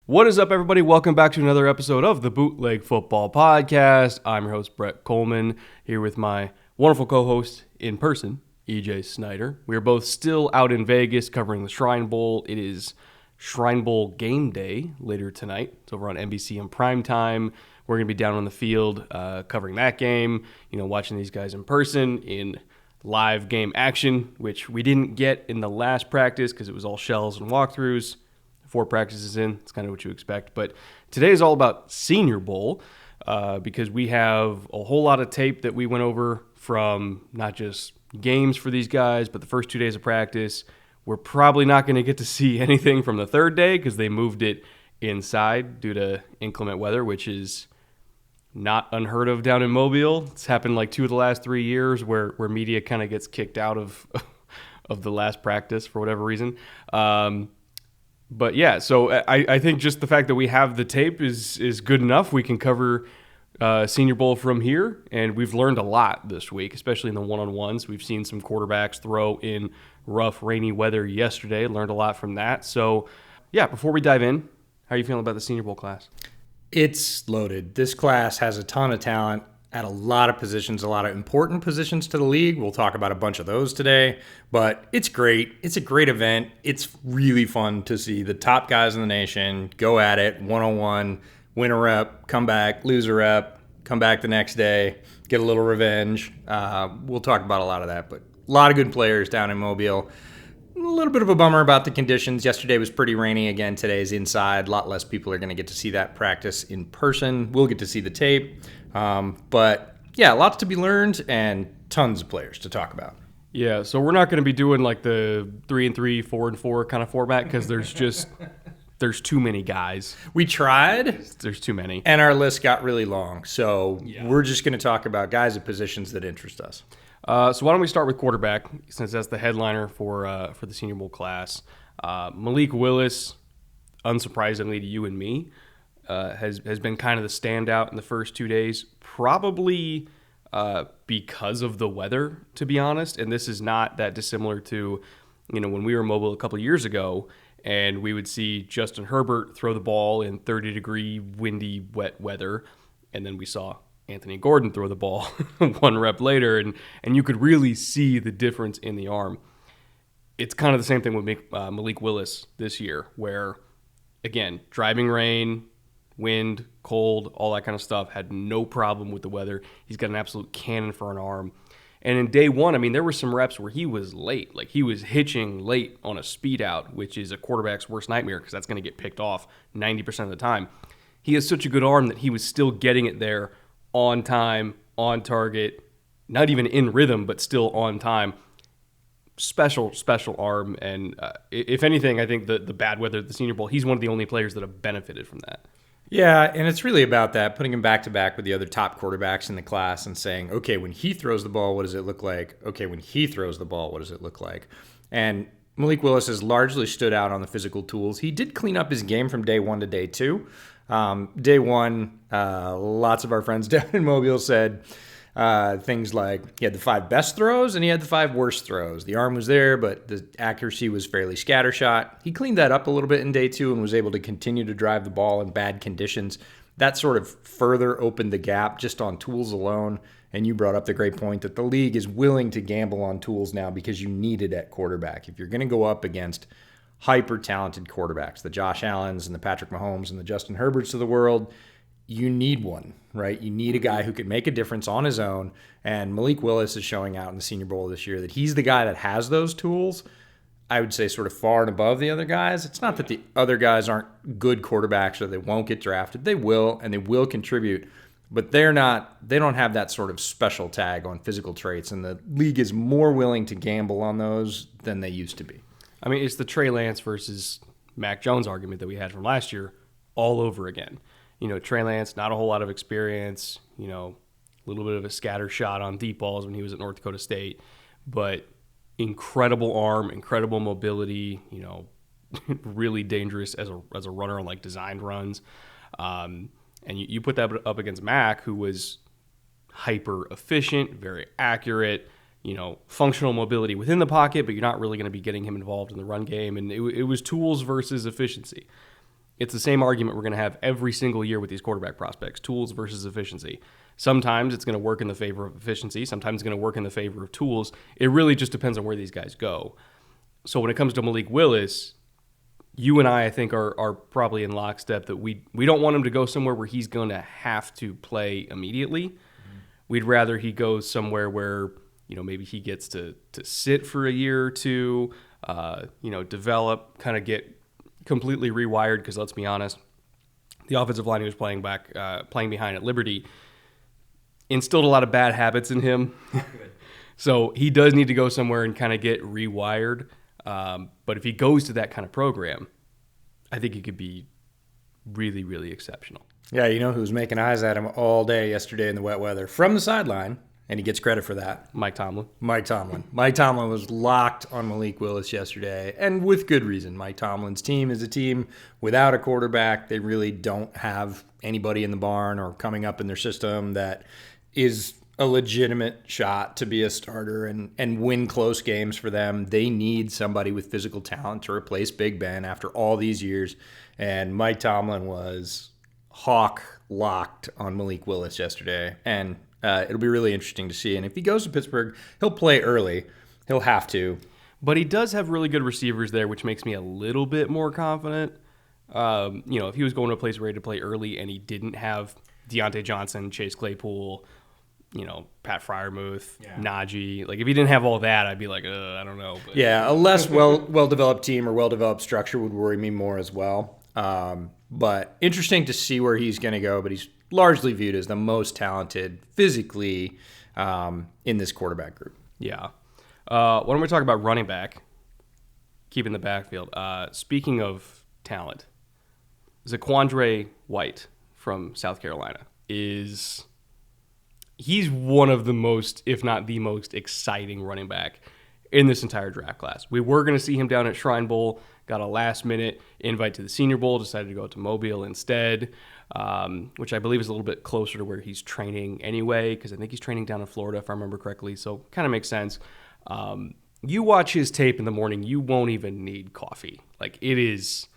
What is up, everybody? Welcome back to another episode of the Bootleg Football Podcast. I'm your host, Brett Coleman, here with my wonderful co-host in person, EJ Snyder. We are both still out in Vegas covering the Shrine Bowl. It is Shrine Bowl game day later tonight. It's over on NBC in prime time. We're going to be down on the field covering that game, watching these guys in person in live game action, which we didn't get in the last practice because it was all shells and walkthroughs. 4 practices in, it's kind of what you expect. But today is all about Senior Bowl because we have a whole lot of tape that we went over from not just games for these guys, but the first 2 days of practice. We're probably not going to get to see anything from the third day because they moved it inside due to inclement weather, which is not unheard of down in Mobile. It's happened like 2 of the last 3 years where media kind of gets kicked out of the last practice for whatever reason. But yeah, so I think just the fact that we have the tape is good enough. We can cover Senior Bowl from here, and we've learned a lot this week, especially in the one-on-ones. We've seen some quarterbacks throw in rough, rainy weather yesterday, learned a lot from that. So yeah, before we dive in, how are you feeling about the Senior Bowl class? It's loaded. This class has a ton of talent at a lot of positions, a lot of important positions to the league. We'll talk about a bunch of those today, but it's great. It's a great event. It's really fun to see the top guys in the nation go at it one-on-one, win a rep, come back, lose a rep, come back the next day, get a little revenge. We'll talk about a lot of that, but a lot of good players down in Mobile. A little bit of a bummer about the conditions. Yesterday was pretty rainy. Again, today's inside. A lot less people are going to get to see that practice in person. We'll get to see the tape. But yeah, lots to be learned and tons of players to talk about. Yeah, so we're not going to be doing like the 3-3, 4-4 kind of format because there's too many guys. We tried. There's too many. And our list got really long. So We're just going to talk about guys at positions that interest us. So why don't we start with quarterback, since that's the headliner for the Senior Bowl class. Malik Willis, unsurprisingly to you and me, has been kind of the standout in the first 2 days, probably because of the weather, to be honest. And this is not that dissimilar to, when we were mobile a couple of years ago, and we would see Justin Herbert throw the ball in 30-degree, windy, wet weather, and then we saw Anthony Gordon throw the ball 1 rep later, and you could really see the difference in the arm. It's kind of the same thing with Malik Willis this year, where, again, driving rain, wind, cold, all that kind of stuff, had no problem with the weather. He's got an absolute cannon for an arm. And in day one, there were some reps where he was late. Like, he was hitching late on a speed out, which is a quarterback's worst nightmare because that's going to get picked off 90% of the time. He has such a good arm that he was still getting it there on time, on target, not even in rhythm, but still on time. Special arm. And if anything, I think the bad weather at the Senior Bowl, he's one of the only players that have benefited from that. Yeah, and it's really about that, putting him back-to-back with the other top quarterbacks in the class and saying, okay, when he throws the ball, what does it look like? Okay, when he throws the ball, what does it look like? And Malik Willis has largely stood out on the physical tools. He did clean up his game from day 1 to day 2. Day 1, lots of our friends down in Mobile said things like he had the 5 best throws and he had the 5 worst throws. The arm was there, but the accuracy was fairly scattershot. He cleaned that up a little bit in day 2 and was able to continue to drive the ball in bad conditions. That sort of further opened the gap just on tools alone. And you brought up the great point that the league is willing to gamble on tools now because you need it at quarterback. If you're going to go up against hyper-talented quarterbacks, the Josh Allens and the Patrick Mahomes and the Justin Herberts of the world, you need one, right? You need a guy who can make a difference on his own, and Malik Willis is showing out in the Senior Bowl this year that he's the guy that has those tools. I would say sort of far and above the other guys. It's not that the other guys aren't good quarterbacks or they won't get drafted. They will, and they will contribute, but they don't have that sort of special tag on physical traits, and the league is more willing to gamble on those than they used to be. It's the Trey Lance versus Mac Jones argument that we had from last year all over again. Trey Lance, not a whole lot of experience, a little bit of a scatter shot on deep balls when he was at North Dakota State, but incredible arm, incredible mobility, really dangerous as a runner on like designed runs. And you put that up against Mac, who was hyper efficient, very accurate, functional mobility within the pocket, but you're not really going to be getting him involved in the run game. And it was tools versus efficiency. It's the same argument we're going to have every single year with these quarterback prospects, tools versus efficiency. Sometimes it's going to work in the favor of efficiency. Sometimes it's going to work in the favor of tools. It really just depends on where these guys go. So when it comes to Malik Willis, you and I think, are probably in lockstep that we don't want him to go somewhere where he's going to have to play immediately. Mm-hmm. We'd rather he goes somewhere where, maybe he gets to sit for a year or two, develop, kind of get completely rewired, because let's be honest, the offensive line he was playing behind at Liberty instilled a lot of bad habits in him. So he does need to go somewhere and kind of get rewired. But if he goes to that kind of program, I think he could be really, really exceptional. Yeah, you know who was making eyes at him all day yesterday in the wet weather from the sideline, and he gets credit for that. Mike Tomlin. Mike Tomlin was locked on Malik Willis yesterday, and with good reason. Mike Tomlin's team is a team without a quarterback. They really don't have anybody in the barn or coming up in their system that is a legitimate shot to be a starter and win close games for them. They need somebody with physical talent to replace Big Ben after all these years, and Mike Tomlin was hawk locked on Malik Willis yesterday, and it'll be really interesting to see. And if he goes to Pittsburgh, he'll play early. He'll have to. But he does have really good receivers there, which makes me a little bit more confident. If he was going to a place ready to play early and he didn't have Deontay Johnson, Chase Claypool, Pat Freiermuth, Najee. Like, if he didn't have all that, I'd be like, I don't know. But. Yeah, a less well-developed team or well-developed structure would worry me more as well. But interesting to see where he's going to go. But he's largely viewed as the most talented physically in this quarterback group. Yeah. Why don't we talk about running back, keeping the backfield? Speaking of talent, Zaquandre White from South Carolina he's one of the most, if not the most, exciting running back in this entire draft class. We were going to see him down at Shrine Bowl, got a last-minute invite to the Senior Bowl, decided to go to Mobile instead, which I believe is a little bit closer to where he's training anyway, because I think he's training down in Florida, if I remember correctly, so kind of makes sense. You watch his tape in the morning, you won't even need coffee. Like, he is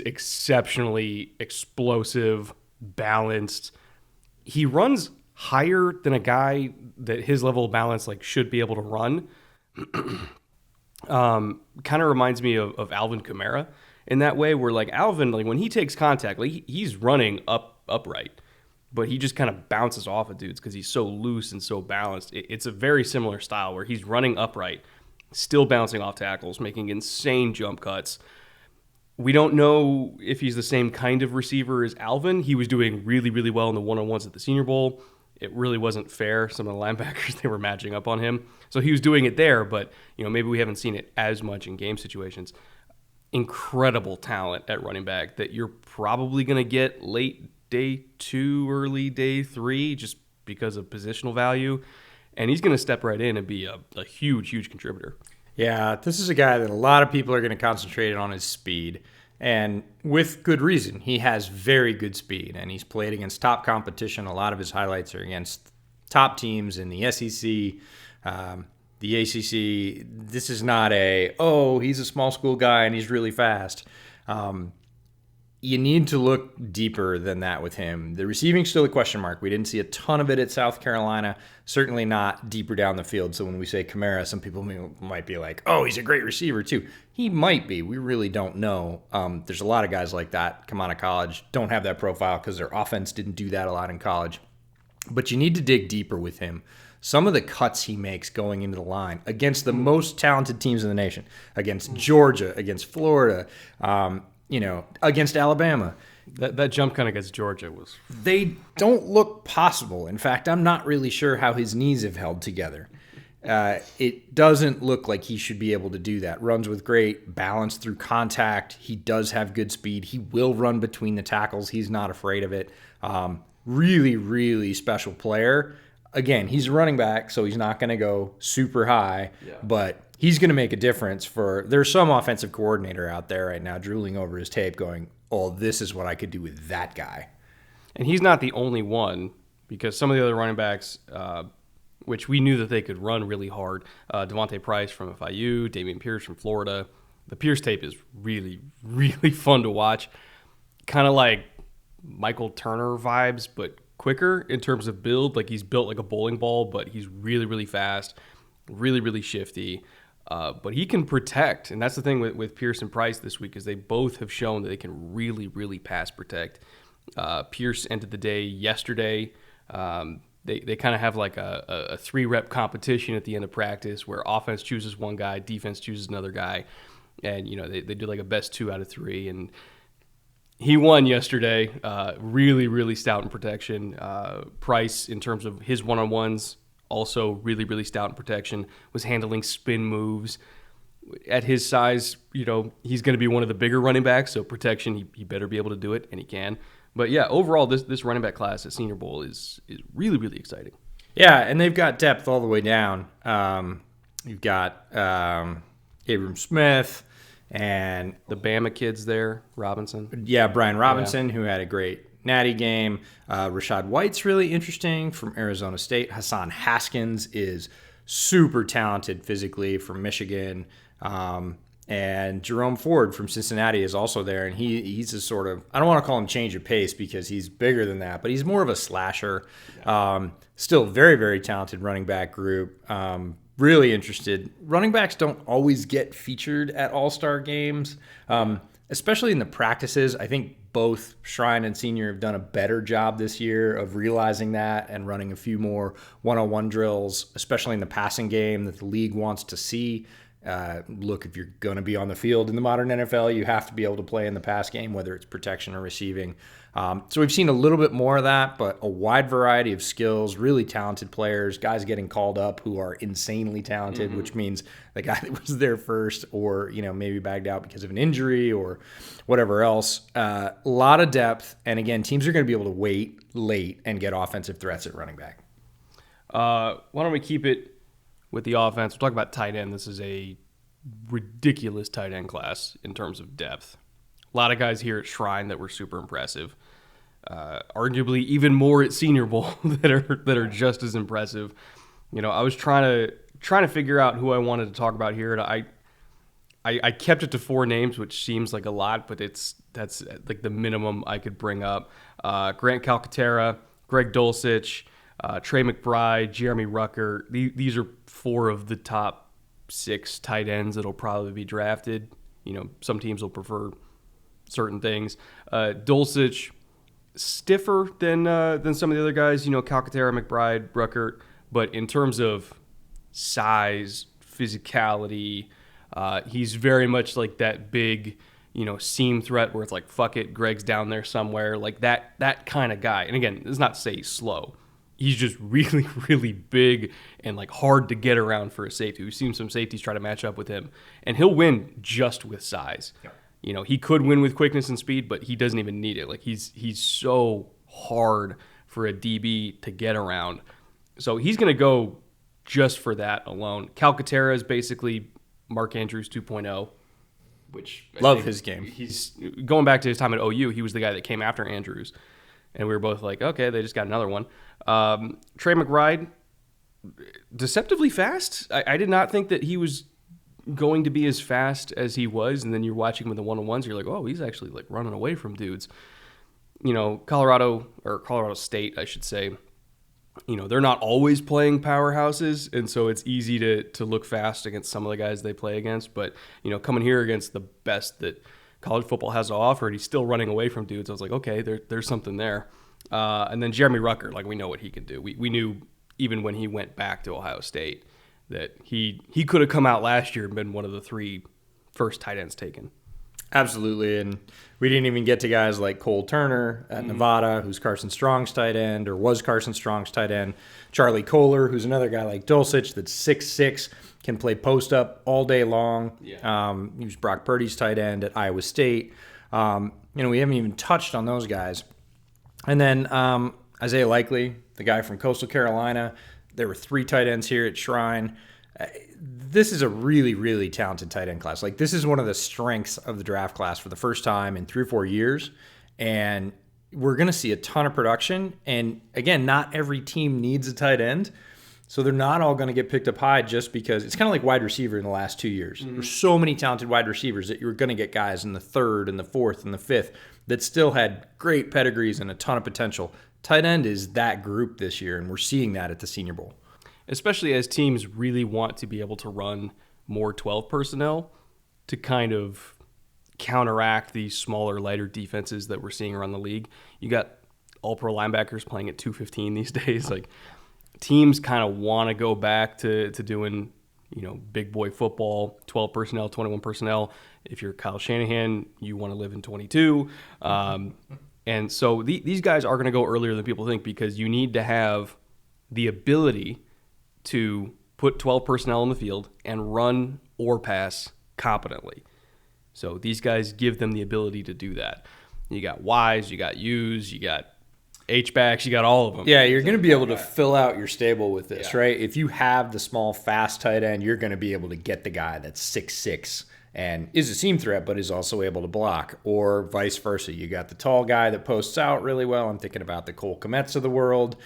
exceptionally explosive, balanced. He runs higher than a guy that his level of balance should be able to run. Kind of reminds me of Alvin Kamara in that way, where Alvin, when he takes contact, he's running upright, but he just kind of bounces off of dudes because he's so loose and so balanced. It's a very similar style where he's running upright, still bouncing off tackles, making insane jump cuts. We don't know if he's the same kind of receiver as Alvin. He was doing really, really well in the one-on-ones at the Senior Bowl. It really wasn't fair. Some of the linebackers, they were matching up on him. So he was doing it there, but maybe we haven't seen it as much in game situations. Incredible talent at running back that you're probably going to get late day 2, early day 3, just because of positional value. And he's going to step right in and be a huge, huge contributor. Yeah, this is a guy that a lot of people are going to concentrate on his speed. And with good reason. He has very good speed, and he's played against top competition. A lot of his highlights are against top teams in the SEC, the ACC. This is not he's a small school guy and he's really fast. You need to look deeper than that with him. The receiving's still a question mark. We didn't see a ton of it at South Carolina, certainly not deeper down the field. So when we say Kamara, some people might be like, he's a great receiver too. He might be. We really don't know. There's a lot of guys like that come out of college, don't have that profile because their offense didn't do that a lot in college. But you need to dig deeper with him. Some of the cuts he makes going into the line against the most talented teams in the nation, against Georgia, against Florida, against Alabama. That jump kind of against Georgia was... They don't look possible. In fact, I'm not really sure how his knees have held together. It doesn't look like he should be able to do that. Runs with great balance through contact. He does have good speed. He will run between the tackles. He's not afraid of it. Really, really special player. Again, he's a running back, so he's not going to go super high, but he's going to make a difference there's some offensive coordinator out there right now drooling over his tape going, this is what I could do with that guy. And he's not the only one, because some of the other running backs, which we knew that they could run really hard, Devontae Price from FIU, Dameon Pierce from Florida, The Pierce tape is really, really fun to watch. Kind of like Michael Turner vibes, but quicker in terms of build. Like he's built like a bowling ball, but he's really, really fast, really, really shifty. But he can protect, and that's the thing with Pierce and Price this week is they both have shown that they can really, really pass protect. Pierce ended the day yesterday. They kind of have like a 3-rep competition at the end of practice where offense chooses one guy, defense chooses another guy, and they do like a best 2 out of 3, and he won yesterday. Really, really stout in protection. Price, in terms of his one-on-ones, also really, really stout in protection, was handling spin moves. At his size, he's going to be one of the bigger running backs, so protection, he better be able to do it, and he can. But yeah, overall, this running back class at Senior Bowl is really, really exciting. Yeah, and they've got depth all the way down. You've got Abram Smith and the Bama kids there, Robinson. Yeah, Brian Robinson, who had a great natty game. Rashad White's really interesting from Arizona State. Hassan Haskins is super talented physically from Michigan. And Jerome Ford from Cincinnati is also there, and he's a sort of, I don't want to call him change of pace because he's bigger than that, but he's more of a slasher. Still very, very talented running back group. Really interested. Running backs don't always get featured at all-star games, especially in the practices. I think both Shrine and Senior have done a better job this year of realizing that and running a few more one-on-one drills, especially in the passing game that the league wants to see. Look, if you're going to be on the field in the modern NFL, you have to be able to play in the pass game, whether it's protection or receiving. So we've seen a little bit more of that, but a wide variety of skills, really talented players, guys getting called up who are insanely talented, which means the guy that was there first or, maybe bagged out because of an injury or whatever else. A lot of depth. And again, teams are going to be able to wait late and get offensive threats at running back. Why don't we keep it with the offense? We'll talk about tight end. This is a ridiculous tight end class in terms of depth. A lot of guys here at Shrine that were super impressive. Arguably even more at Senior Bowl that are just as impressive. I was trying to figure out who I wanted to talk about here, and I kept it to 4 names, which seems like a lot, but that's like the minimum I could bring up. Grant Calcaterra, Greg Dulcich, Trey McBride, Jeremy Rucker. These are 4 of the top 6 tight ends that'll probably be drafted. Some teams will prefer certain things. Dulcich, stiffer than some of the other guys. Calcaterra, McBride, Rucker. But in terms of size, physicality, he's very much like that big, seam threat where it's like, fuck it, Greg's down there somewhere. Like that kind of guy. And again, it's not to say he's slow. He's just really, really big and like hard to get around for a safety. We've seen some safeties try to match up with him, and he'll win just with size. Yeah. He could win with quickness and speed, but he doesn't even need it. Like he's so hard for a DB to get around. So he's going to go just for that alone. Calcaterra is basically Mark Andrews 2.0, which love his game. He's going back to his time at OU. He was the guy that came after Andrews. And we were both like, okay, they just got another one. Trey McBride, deceptively fast. I did not think that he was going to be as fast as he was. And then you're watching him in the one-on-ones, you're like, oh, he's actually like running away from dudes. Colorado State, I should say, they're not always playing powerhouses. And so it's easy to look fast against some of the guys they play against. But, coming here against the best that college football has to offer, and he's still running away from dudes. I was like, okay, there's something there. And then Jeremy Rucker, like we know what he can do. We knew even when he went back to Ohio State that he could have come out last year and been one of the 3 first tight ends taken. Absolutely, and we didn't even get to guys like Cole Turner at Nevada, who's Carson Strong's tight end, or was Carson Strong's tight end. Charlie Kohler, who's another guy like Dulcich that's 6'6", can play post up all day long. Yeah. He was Brock Purdy's tight end at Iowa State. We haven't even touched on those guys. And then Isaiah Likely, the guy from Coastal Carolina. There were 3 tight ends here at Shrine. This is a really, really talented tight end class. Like, this is one of the strengths of the draft class for the first time in 3 or 4 years. And we're going to see a ton of production. And again, not every team needs a tight end. So they're not all going to get picked up high just because it's kind of like wide receiver in the last 2 years. Mm-hmm. There's so many talented wide receivers that you're going to get guys in the third and the fourth and the fifth that still had great pedigrees and a ton of potential. Tight end is that group this year, and we're seeing that at the Senior Bowl. Especially as teams really want to be able to run more 12 personnel to kind of counteract these smaller, lighter defenses that we're seeing around the league. You got all-pro linebackers playing at 215 these days. Like, teams kind of want to go back to doing, big boy football, 12 personnel, 21 personnel. If you're Kyle Shanahan, you want to live in 22. And so these guys are going to go earlier than people think because you need to have the ability to put 12 personnel in the field and run or pass competently. So these guys give them the ability to do that. You got Ys, you got Us, you got H-backs, you got all of them. Yeah, you're going to be able to fill out your stable with this, right? If you have the small, fast tight end, you're going to be able to get the guy that's 6'6", and is a seam threat, but is also able to block, or vice versa. You got the tall guy that posts out really well. I'm thinking about the Cole Kmets of the world,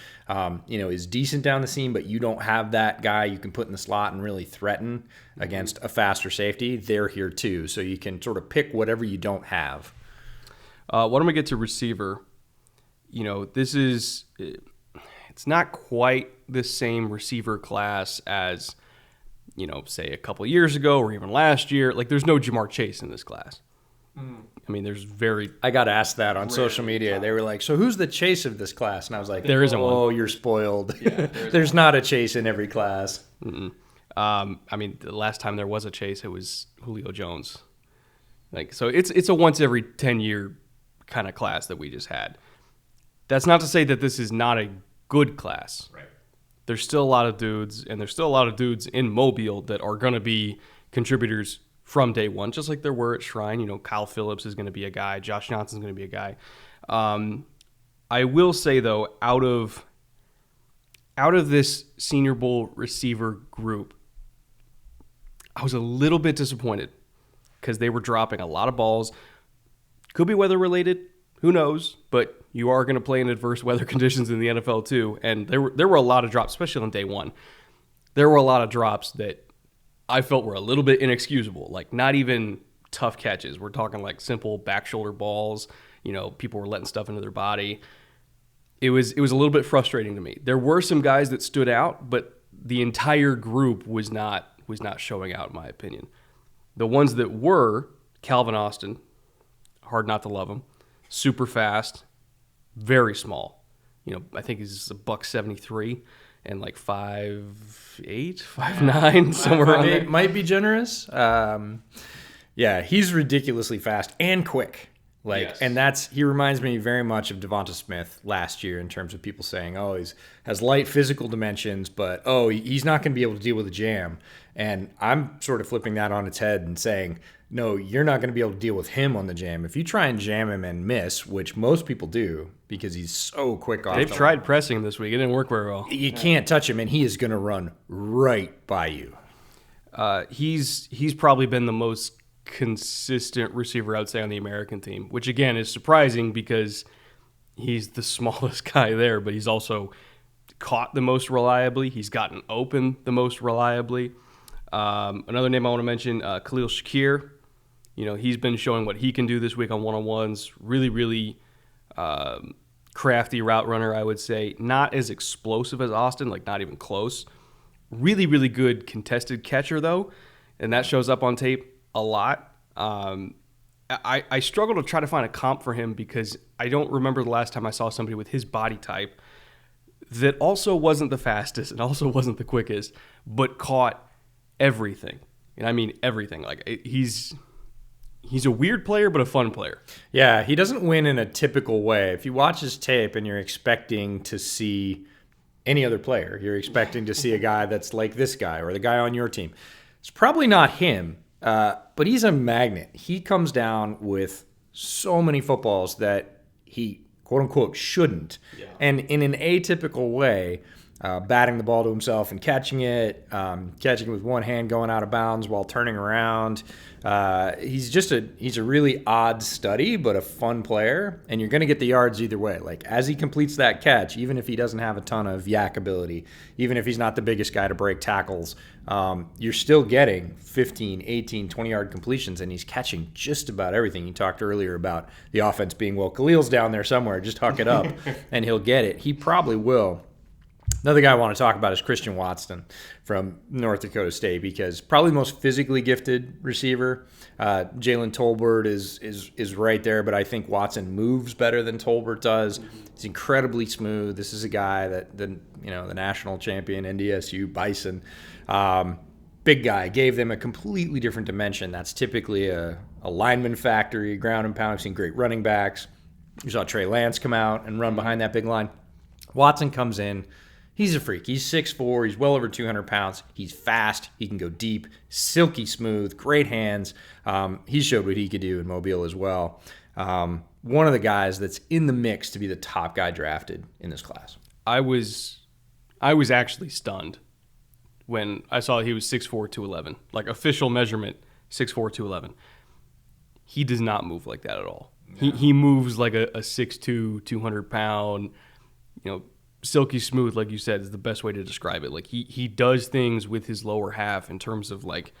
is decent down the seam, but you don't have that guy you can put in the slot and really threaten against a faster safety. They're here too, so you can sort of pick whatever you don't have. Why don't we get to receiver? It's not quite the same receiver class as say a couple years ago or even last year. Like, there's no Jamar Chase in this class. I mean, there's I got asked that on social media. They were like, so who's the Chase of this class? And I was like, there isn't one. Oh, you're spoiled. Yeah, there's not a Chase in every class. I mean, the last time there was a Chase, it was Julio Jones. Like, so it's a once every 10-year kind of class that we just had. That's not to say that this is not a good class. Right. There's still a lot of dudes, and there's still a lot of dudes in Mobile that are going to be contributors from day one, just like there were at Shrine. Kyle Phillips is going to be a guy. Josh Johnson's going to be a guy. I will say, though, out of this Senior Bowl receiver group, I was a little bit disappointed because they were dropping a lot of balls. Could be weather-related. Who knows? But you are going to play in adverse weather conditions in the NFL too, and there were a lot of drops, especially on day one. There were a lot of drops that I felt were a little bit inexcusable, like not even tough catches. We're talking like simple back shoulder balls. People were letting stuff into their body. It was a little bit frustrating to me. There were some guys that stood out, but the entire group was not showing out, in my opinion. The ones that were, Calvin Austin, hard not to love him. Super fast, very small. I think he's $173 and like 5'8", 5'9", somewhere around there. Might be generous. Yeah, he's ridiculously fast and quick. Yes. And he reminds me very much of Devonta Smith last year in terms of people saying, oh, has light physical dimensions, but he's not going to be able to deal with a jam. And I'm sort of flipping that on its head and saying, no, you're not going to be able to deal with him on the jam. If you try and jam him and miss, which most people do because he's so quick off They've tried pressing him this week. It didn't work very well. You can't touch him, and he is going to run right by you. He's probably been the most consistent receiver, I would say, on the American team, which, again, is surprising because he's the smallest guy there, but he's also caught the most reliably. He's gotten open the most reliably. Another name I want to mention, Khalil Shakir. He's been showing what he can do this week on one-on-ones. Really, really crafty route runner, I would say. Not as explosive as Austin, like not even close. Really, really good contested catcher, though, and that shows up on tape a lot. I struggle to try to find a comp for him because I don't remember the last time I saw somebody with his body type that also wasn't the fastest and also wasn't the quickest, but caught everything. And I mean everything. Like, he's a weird player, but a fun player. Yeah, he doesn't win in a typical way. If you watch his tape and you're expecting to see any other player, you're expecting to see a guy that's like this guy or the guy on your team. It's probably not him, but he's a magnet. He comes down with so many footballs that he, quote-unquote, shouldn't. Yeah. And in an atypical way, batting the ball to himself and catching it with one hand going out of bounds while turning around. He's a really odd study, but a fun player, and you're going to get the yards either way. Like, as he completes that catch, even if he doesn't have a ton of yak ability, even if he's not the biggest guy to break tackles, you're still getting 15, 18, 20-yard completions, and he's catching just about everything. You talked earlier about the offense being, well, Khalil's down there somewhere, just huck it up, and he'll get it. He probably will. Another guy I want to talk about is Christian Watson from North Dakota State, because probably the most physically gifted receiver. Jalen Tolbert is right there, but I think Watson moves better than Tolbert does. He's incredibly smooth. This is a guy that the national champion NDSU Bison, big guy, gave them a completely different dimension. That's typically a lineman factory, ground and pound. I've seen great running backs. You saw Trey Lance come out and run behind that big line. Watson comes in. He's a freak. He's 6'4". He's well over 200 pounds. He's fast. He can go deep. Silky smooth. Great hands. He showed what he could do in Mobile as well. One of the guys that's in the mix to be the top guy drafted in this class. I was actually stunned when I saw he was 6'4", 211. Like, official measurement, 6'4", 211. He does not move like that at all. No. He moves like a 6'2", 200-pound, silky smooth, like you said, is the best way to describe it. Like, he does things with his lower half in terms of, like,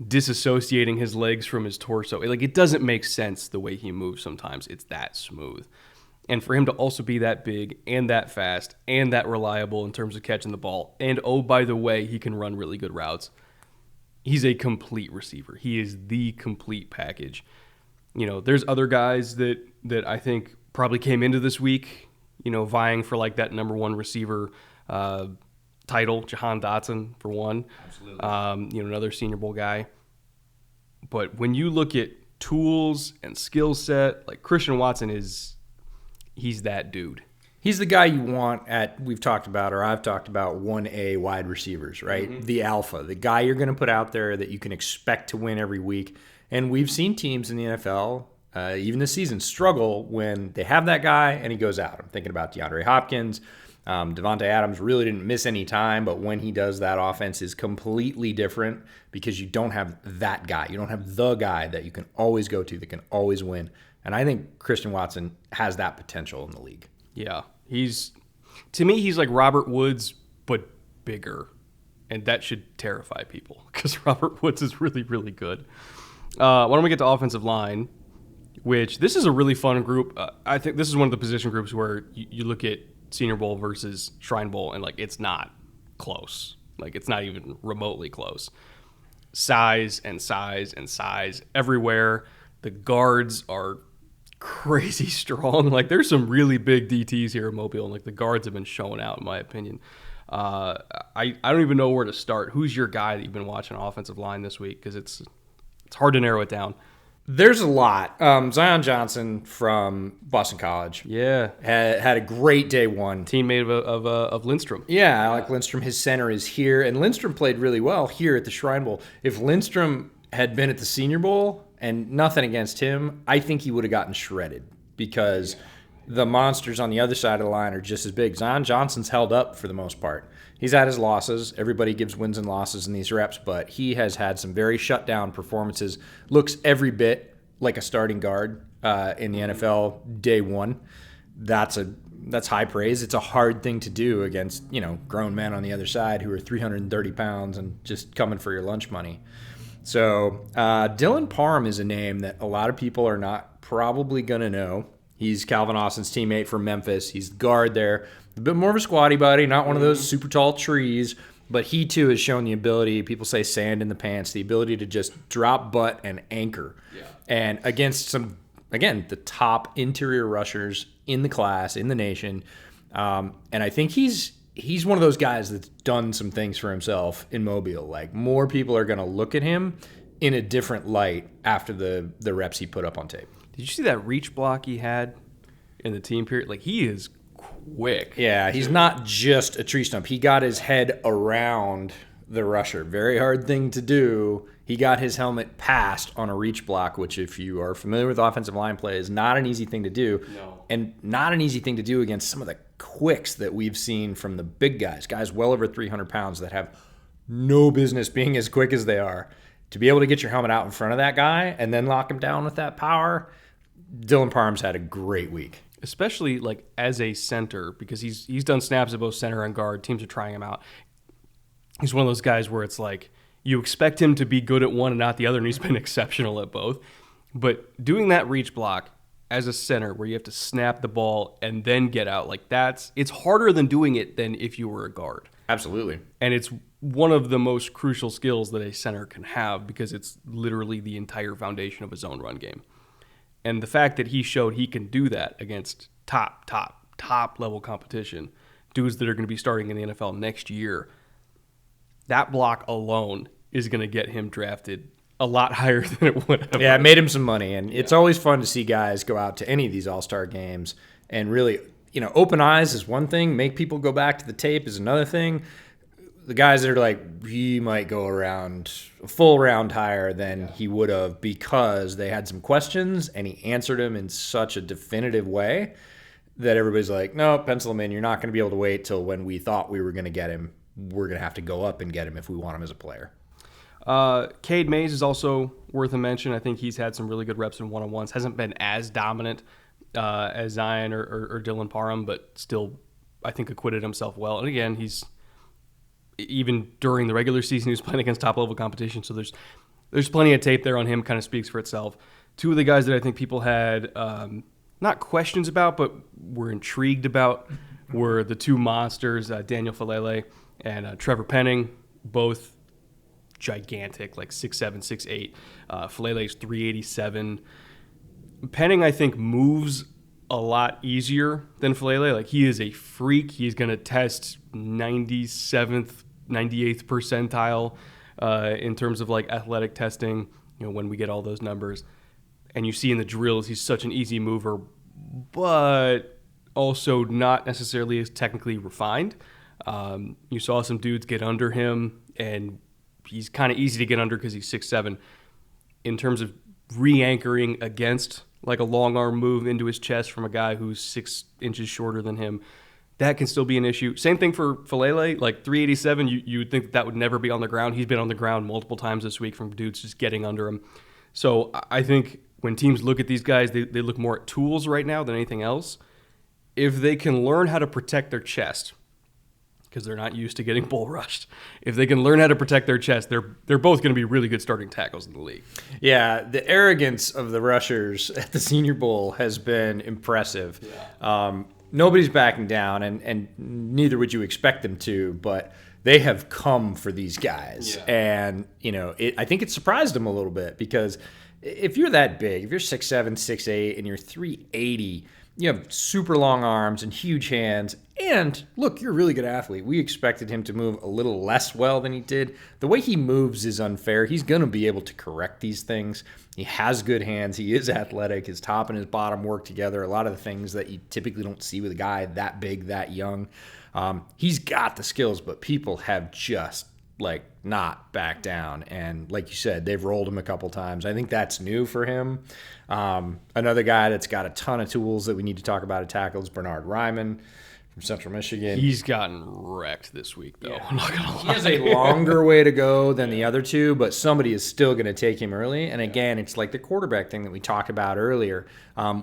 disassociating his legs from his torso. Like, it doesn't make sense the way he moves sometimes. It's that smooth. And for him to also be that big and that fast and that reliable in terms of catching the ball, and, oh, by the way, he can run really good routes. He's a complete receiver. He is the complete package. There's other guys that I think probably came into this week vying for like that number one receiver title. Jahan Dotson, for one. Absolutely. Another Senior Bowl guy. But when you look at tools and skill set, like, Christian Watson he's that dude. He's the guy you want I've talked about 1A wide receivers, right? Mm-hmm. The alpha, the guy you're going to put out there that you can expect to win every week. And we've seen teams in the NFL, even this season, struggle when they have that guy and he goes out. I'm thinking about DeAndre Hopkins. Devontae Adams really didn't miss any time, but when he does, that offense is completely different because you don't have that guy. You don't have the guy that you can always go to, that can always win. And I think Christian Watson has that potential in the league. Yeah. To me, he's like Robert Woods, but bigger. And that should terrify people because Robert Woods is really, really good. Why don't we get to offensive line, which this is a really fun group. I think this is one of the position groups where you look at Senior Bowl versus Shrine Bowl, and, like, it's not close. Like, it's not even remotely close. Size and size and size everywhere. The guards are crazy strong. Like, there's some really big DTs here in Mobile, and, like, the guards have been showing out, in my opinion. I don't even know where to start. Who's your guy that you've been watching offensive line this week? Because it's hard to narrow it down. There's a lot. Zion Johnson from Boston College. Yeah. Had a great day one. Teammate of Lindstrom. Yeah, I like Lindstrom. His center is here. And Lindstrom played really well here at the Shrine Bowl. If Lindstrom had been at the Senior Bowl, and nothing against him, I think he would have gotten shredded because the monsters on the other side of the line are just as big. Zion Johnson's held up for the most part. He's had his losses. Everybody gives wins and losses in these reps, but he has had some very shut-down performances. Looks every bit like a starting guard in the NFL day one. That's high praise. It's a hard thing to do against, grown men on the other side who are 330 pounds and just coming for your lunch money. So Dylan Parham is a name that a lot of people are not probably going to know. He's Calvin Austin's teammate from Memphis. He's the guard there. A bit more of a squatty buddy, not one of those super tall trees, but he too has shown the ability, people say sand in the pants, the ability to just drop butt and anchor. Yeah. And against some, again, the top interior rushers in the class, in the nation. And I think he's one of those guys that's done some things for himself in Mobile. Like, more people are going to look at him in a different light after the reps he put up on tape. Did you see that reach block he had in the team period? Like, he is quick. Yeah, he's not just a tree stump. He got his head around the rusher. Very hard thing to do. He got his helmet passed on a reach block, which if you are familiar with offensive line play is not an easy thing to do. No. And not an easy thing to do against some of the quicks that we've seen from the big guys well over 300 pounds that have no business being as quick as they are. To be able to get your helmet out in front of that guy and then lock him down with that power, Dylan Parham's had a great week. Especially like as a center, because he's done snaps at both center and guard. Teams are trying him out. He's one of those guys where it's like you expect him to be good at one and not the other, and he's been exceptional at both. But doing that reach block as a center where you have to snap the ball and then get out, like it's harder than doing it than if you were a guard. Absolutely. And it's one of the most crucial skills that a center can have because it's literally the entire foundation of his own run game. And the fact that he showed he can do that against top level competition, dudes that are going to be starting in the NFL next year, that block alone is going to get him drafted a lot higher than it would have. Yeah, it made him some money. And it's always fun to see guys go out to any of these all-star games and really, open eyes is one thing. Make people go back to the tape is another thing. The guys that are like, he might go around a full round higher than he would have because they had some questions and he answered them in such a definitive way that everybody's like, no, pencil him in. You're not going to be able to wait till when we thought we were going to get him. We're going to have to go up and get him if we want him as a player. Cade Mays is also worth a mention. I think he's had some really good reps in one-on-ones. Hasn't been as dominant as Zion or Dylan Parham, but still, I think, acquitted himself well. And again, even during the regular season, he was playing against top-level competition, so there's plenty of tape there on him, kind of speaks for itself. Two of the guys that I think people had not questions about, but were intrigued about were the two monsters, Daniel Falele and Trevor Penning, both gigantic, like 6'7", 6'8". Falele's 387. Penning, I think, moves a lot easier than Falele. Like, he is a freak. He's going to test 97th, 98th percentile in terms of like athletic testing, when we get all those numbers. And you see in the drills, he's such an easy mover, but also not necessarily as technically refined. You saw some dudes get under him, and he's kind of easy to get under because he's 6'7". In terms of re-anchoring against like a long arm move into his chest from a guy who's 6 inches shorter than him, that can still be an issue. Same thing for Falele, like 387, you would think that would never be on the ground. He's been on the ground multiple times this week from dudes just getting under him. So I think when teams look at these guys, they look more at tools right now than anything else. If they can learn how to protect their chest, because they're not used to getting bull rushed, if they can learn how to protect their chest, they're both going to be really good starting tackles in the league. Yeah, the arrogance of the rushers at the Senior Bowl has been impressive. Yeah. Nobody's backing down, and neither would you expect them to, but they have come for these guys. Yeah. And, I think it surprised them a little bit because if you're that big, if you're 6'7", 6'8", and you're 380, you have super long arms and huge hands. And look, you're a really good athlete. We expected him to move a little less well than he did. The way he moves is unfair. He's going to be able to correct these things. He has good hands. He is athletic. His top and his bottom work together. A lot of the things that you typically don't see with a guy that big, that young. He's got the skills, but people have just not back down. And like you said, they've rolled him a couple times. I think that's new for him. Another guy that's got a ton of tools that we need to talk about at tackle is Bernard Ryman from Central Michigan. He's gotten wrecked this week, though. Yeah. I'm not gonna lie. He has a longer way to go than the other two, but somebody is still going to take him early. And again, it's like the quarterback thing that we talked about earlier.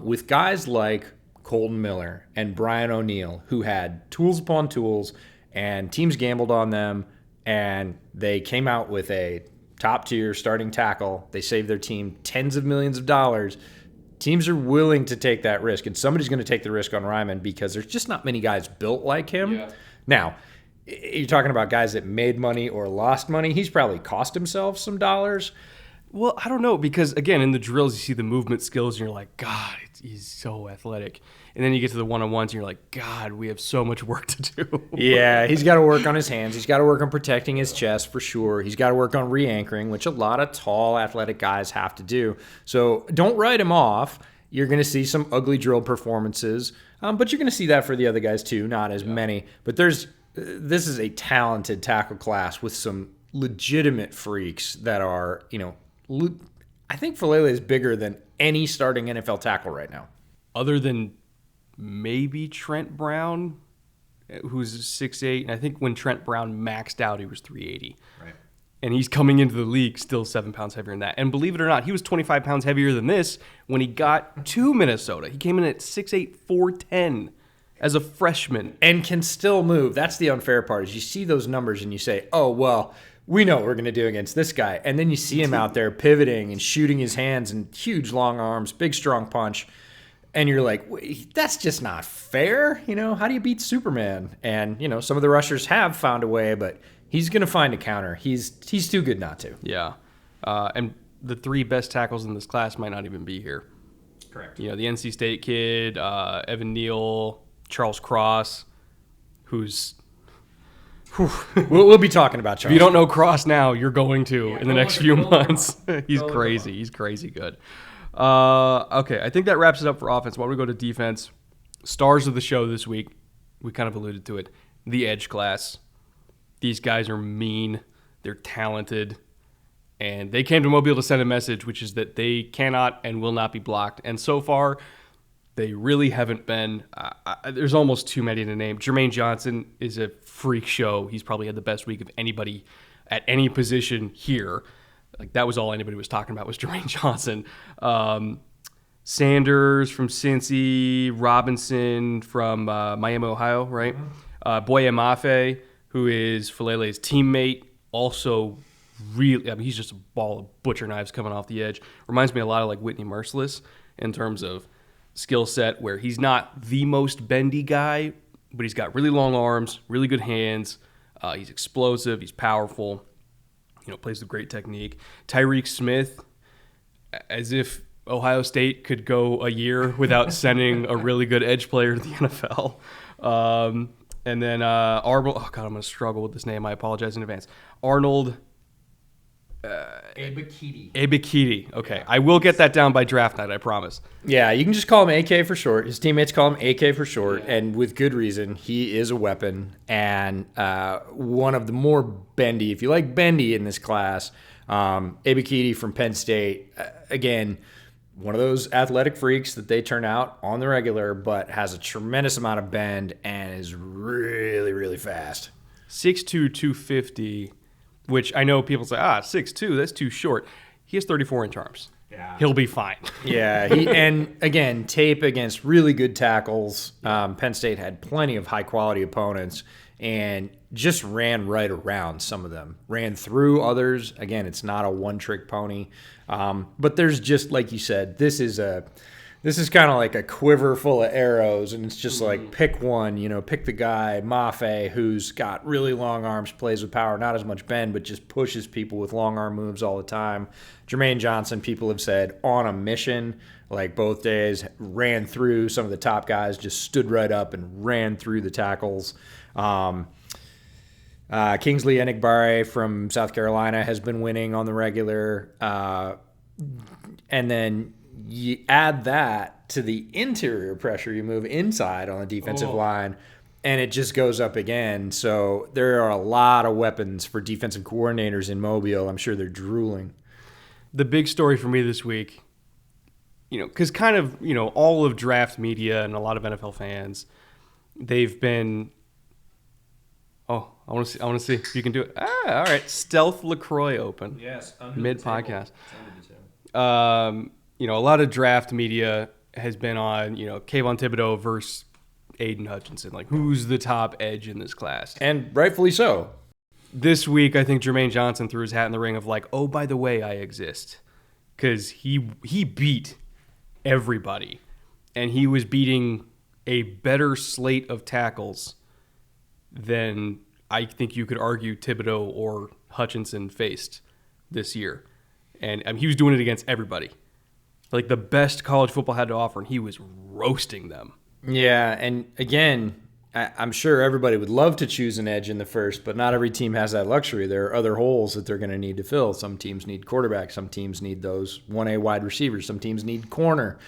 With guys like Colton Miller and Brian O'Neill, who had tools upon tools, and teams gambled on them, and they came out with a top-tier starting tackle. They saved their team tens of millions of dollars. Teams are willing to take that risk, and somebody's going to take the risk on Ryman because there's just not many guys built like him. Yeah. Now, you're talking about guys that made money or lost money. He's probably cost himself some dollars. Well, I don't know, because, again, in the drills, you see the movement skills, and you're like, God, he's so athletic. And then you get to the one-on-ones, and you're like, God, we have so much work to do. Yeah, he's got to work on his hands. He's got to work on protecting his chest for sure. He's got to work on re-anchoring, which a lot of tall, athletic guys have to do. So don't write him off. You're going to see some ugly drill performances, but you're going to see that for the other guys too, not as many. But there's this is a talented tackle class with some legitimate freaks that are, I think Falele is bigger than any starting NFL tackle right now. Other than maybe Trent Brown, who's 6'8", and I think when Trent Brown maxed out, he was 380. Right. And he's coming into the league still 7 pounds heavier than that. And believe it or not, he was 25 pounds heavier than this when he got to Minnesota. He came in at 6'8", 410 as a freshman. And can still move. That's the unfair part, is you see those numbers and you say, oh, well, we know what we're going to do against this guy. And then you see him out there pivoting and shooting his hands and huge long arms, big strong punch. And you're like, wait, that's just not fair. How do you beat Superman? And, some of the rushers have found a way, but he's going to find a counter. He's too good not to. Yeah. And the 3 best tackles in this class might not even be here. Correct. The NC State kid, Evan Neal, Charles Cross, who's... We'll be talking about Charles. If you don't know Cross now, you're going to in the next few months. He's Go crazy. He's crazy good. Okay, I think that wraps it up for offense. Why don't we go to defense? Stars of the show this week, we kind of alluded to it, the edge class. These guys are mean. They're talented. And they came to Mobile to send a message, which is that they cannot and will not be blocked. And so far, they really haven't been. There's almost too many to name. Jermaine Johnson is a freak show. He's probably had the best week of anybody at any position here. Like, that was all anybody was talking about was Jermaine Johnson. Sanders from Cincy, Robinson from Miami, Ohio, right? Boye Mafe, who is Falele's teammate, also really, he's just a ball of butcher knives coming off the edge. Reminds me a lot of like Whitney Merciless in terms of skill set, where he's not the most bendy guy, but he's got really long arms, really good hands. He's explosive. He's powerful. Plays with great technique. Tyreek Smith, as if Ohio State could go a year without sending a really good edge player to the NFL. And then Arnold. Oh, God, I'm going to struggle with this name. I apologize in advance. Arnold. Abikidi. Okay. I will get that down by draft night, I promise. Yeah, you can just call him AK for short. His teammates call him AK for short, and with good reason. He is a weapon, and one of the more bendy, if you like bendy in this class, Abikidi from Penn State. Again, one of those athletic freaks that they turn out on the regular, but has a tremendous amount of bend and is really, really fast. 6'2", 250. Which I know people say, 6'2", that's too short. He has 34-inch arms. Yeah. He'll be fine. Yeah, and again, tape against really good tackles. Penn State had plenty of high-quality opponents and just ran right around some of them. Ran through others. Again, it's not a one-trick pony. But there's just, like you said, this is kind of like a quiver full of arrows, and it's just like pick one, pick the guy, Mafe, who's got really long arms, plays with power, not as much bend, but just pushes people with long arm moves all the time. Jermaine Johnson, people have said, on a mission, like both days, ran through some of the top guys, just stood right up and ran through the tackles. Kingsley Enigbare from South Carolina has been winning on the regular. And then you add that to the interior pressure, you move inside on the defensive line, and it just goes up again. So there are a lot of weapons for defensive coordinators in Mobile. I'm sure they're drooling. The big story for me this week, because kind of, all of draft media and a lot of NFL fans, they've been, I want to see if you can do it. All right. Stealth LaCroix open. Yes. Mid-podcast. A lot of draft media has been on, Kayvon Thibodeau versus Aiden Hutchinson. Like, who's the top edge in this class? And rightfully so. This week, I think Jermaine Johnson threw his hat in the ring of like, oh, by the way, I exist. Because he beat everybody. And he was beating a better slate of tackles than I think you could argue Thibodeau or Hutchinson faced this year. And he was doing it against everybody. Like the best college football had to offer, and he was roasting them. Yeah, and again, I'm sure everybody would love to choose an edge in the first, but not every team has that luxury. There are other holes that they're going to need to fill. Some teams need quarterback. Some teams need those 1A wide receivers. Some teams need corner.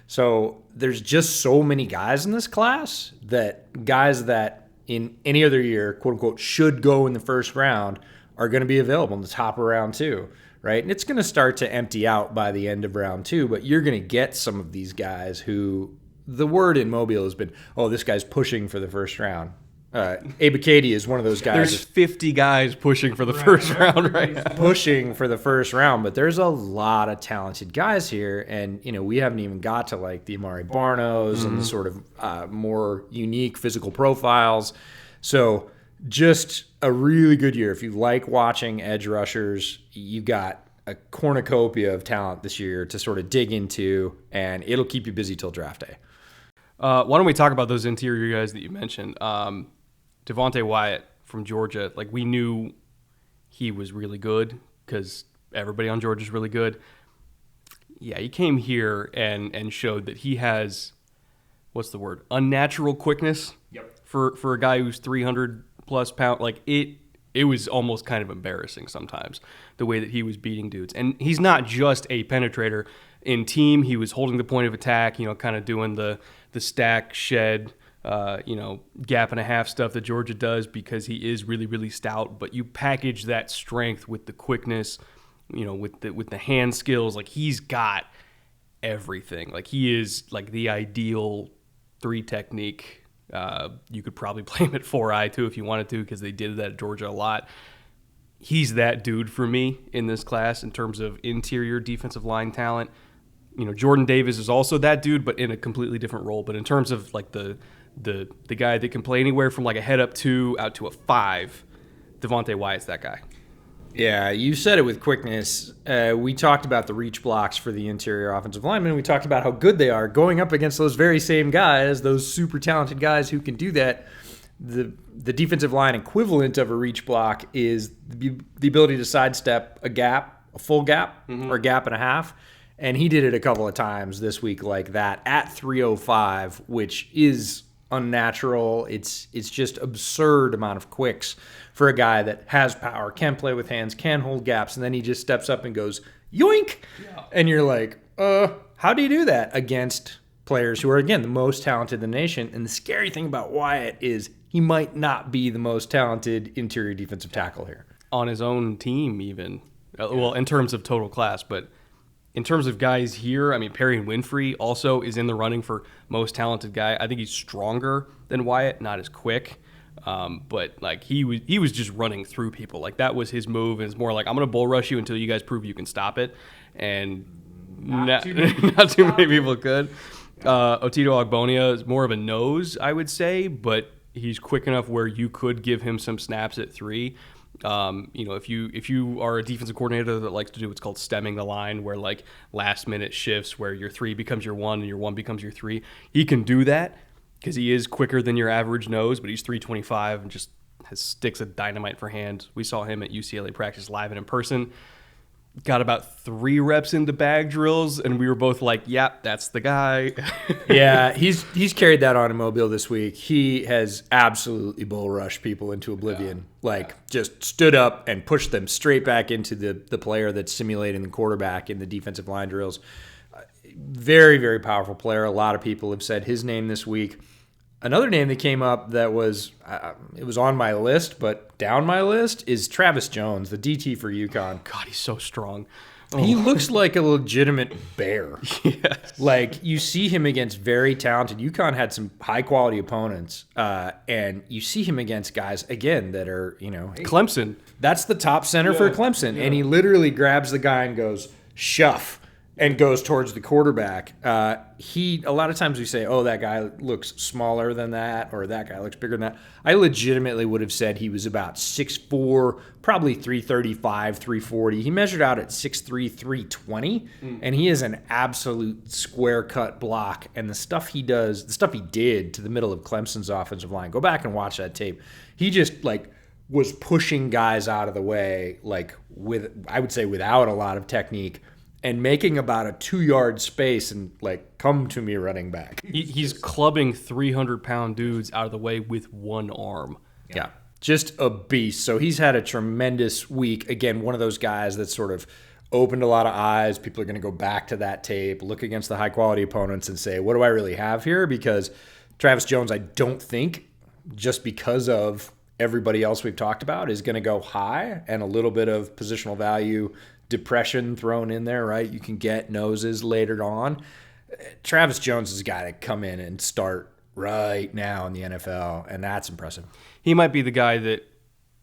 So there's just so many guys in this class that guys that, in any other year, quote unquote, should go in the first round are going to be available in the top of round 2, right? And it's going to start to empty out by the end of round 2, but you're going to get some of these guys who the word in Mobile has been, oh, this guy's pushing for the first round. Abakady is one of those guys. There's 50 guys pushing for the first round right now. Pushing for the first round, but there's a lot of talented guys here, and we haven't even got to like the Amari Barnos and the sort of more unique physical profiles. So just a really good year. If you like watching edge rushers, you got a cornucopia of talent this year to sort of dig into, and it'll keep you busy till draft day. Why don't we talk about those interior guys that you mentioned? Devontae Wyatt from Georgia, like we knew he was really good because everybody on Georgia is really good. Yeah, he came here and showed that he has, what's the word, unnatural quickness. Yep. For a guy who's 300 plus pounds. Like it was almost kind of embarrassing sometimes the way that he was beating dudes. And he's not just a penetrator. In team, he was holding the point of attack, kind of doing the stack, shed, gap and a half stuff that Georgia does because he is really, really stout. But you package that strength with the quickness, with the hand skills. Like he's got everything. Like he is like the ideal 3 technique. You could probably play him at 4-eye too if you wanted to because they did that at Georgia a lot. He's that dude for me in this class in terms of interior defensive line talent. Jordan Davis is also that dude, but in a completely different role. But in terms of like the guy that can play anywhere from like a head up 2 out to a 5, Devontae Wyatt's that guy. Yeah, you said it with quickness. We talked about the reach blocks for the interior offensive linemen. We talked about how good they are going up against those very same guys, those super talented guys who can do that. The defensive line equivalent of a reach block is the ability to sidestep a gap, a full gap, or a gap and a half. And he did it a couple of times this week like that at 305, which is unnatural. It's just absurd amount of quicks for a guy that has power, can play with hands, can hold gaps, and then he just steps up and goes, yoink! Yeah. And you're like, how do you do that against players who are, again, the most talented in the nation? And the scary thing about Wyatt is he might not be the most talented interior defensive tackle here. On his own team even. Well, in terms of total class, but in terms of guys here, I mean, Perry Winfrey also is in the running for most talented guy. I think he's stronger than Wyatt, not as quick. But like he was just running through people. Like that was his move. And it's more like, I'm going to bull rush you until you guys prove you can stop it. And not too many people could. Otito Ogbonia is more of a nose, I would say, but he's quick enough where you could give him some snaps at 3. If you are a defensive coordinator that likes to do what's called stemming the line, where like last minute shifts where your 3 becomes your 1 and your 1 becomes your 3, he can do that because he is quicker than your average nose, but he's 325 and just has sticks of dynamite for hands. We saw him at UCLA practice live and in person. Got about 3 reps into bag drills, and we were both like, yep, that's the guy. Yeah, he's carried that on in Mobile this week. He has absolutely bull rushed people into oblivion. Just stood up and pushed them straight back into the player that's simulating the quarterback in the defensive line drills. Very, very powerful player. A lot of people have said his name this week. Another name that came up that was it was on my list, but down my list is Travis Jones, the DT for UConn. God, he's so strong. He looks like a legitimate bear. Yes. Like you see him against very talented. UConn had some high quality opponents, and you see him against guys again that are Clemson. That's the top center for Clemson, and he literally grabs the guy and goes shuff. And goes towards the quarterback. A lot of times we say, oh, that guy looks smaller than that, or that guy looks bigger than that. I legitimately would have said he was about 6'4", probably 335, 340. He measured out at 6'3", 320, and he is an absolute square-cut block. And the stuff he does, the stuff he did to the middle of Clemson's offensive line, go back and watch that tape. He just, was pushing guys out of the way, I would say without a lot of technique, and making about a 2-yard space and come to me running back. He's clubbing 300-pound dudes out of the way with one arm. Yeah, just a beast. So he's had a tremendous week. Again, one of those guys that sort of opened a lot of eyes. People are going to go back to that tape, look against the high-quality opponents and say, what do I really have here? Because Travis Jones, I don't think just because of everybody else we've talked about, is going to go high, and a little bit of positional value depression thrown in there, right? You can get noses later on. Travis Jones has got to come in and start right now in the NFL, and that's impressive. He might be the guy that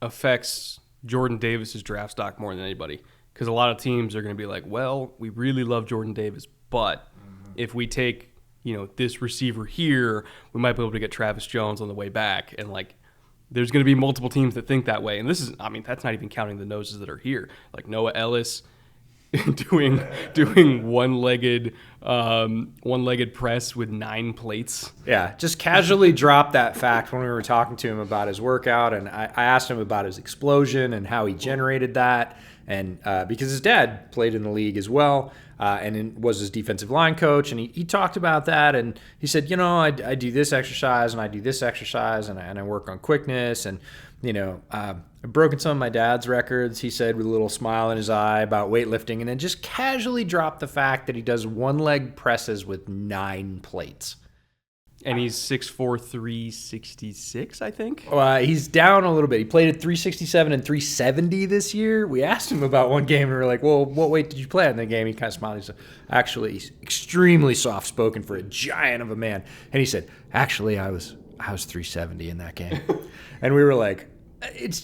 affects Jordan Davis's draft stock more than anybody, because a lot of teams are going to be like, well, we really love Jordan Davis, but if we take this receiver here, we might be able to get Travis Jones on the way back. And there's going to be multiple teams that think that way. And this is, that's not even counting the noses that are here. Like Noah Ellis doing one-legged press with 9 plates. Yeah, just casually dropped that fact when we were talking to him about his workout, and I asked him about his explosion and how he generated that, and because his dad played in the league as well, and was his defensive line coach, and he talked about that, and he said, I do this exercise, and I do this exercise, and I work on quickness, and I've broken some of my dad's records, he said, with a little smile in his eye about weightlifting, and then just casually dropped the fact that he does one-leg presses with 9 plates. And he's 6'4", 366, I think. He's down a little bit. He played at 367 and 370 this year. We asked him about one game, and we were like, well, what weight did you play in the game? He kind of smiled. He said, actually, he's extremely soft-spoken for a giant of a man. And he said, actually, I was 370 in that game. And we were like, it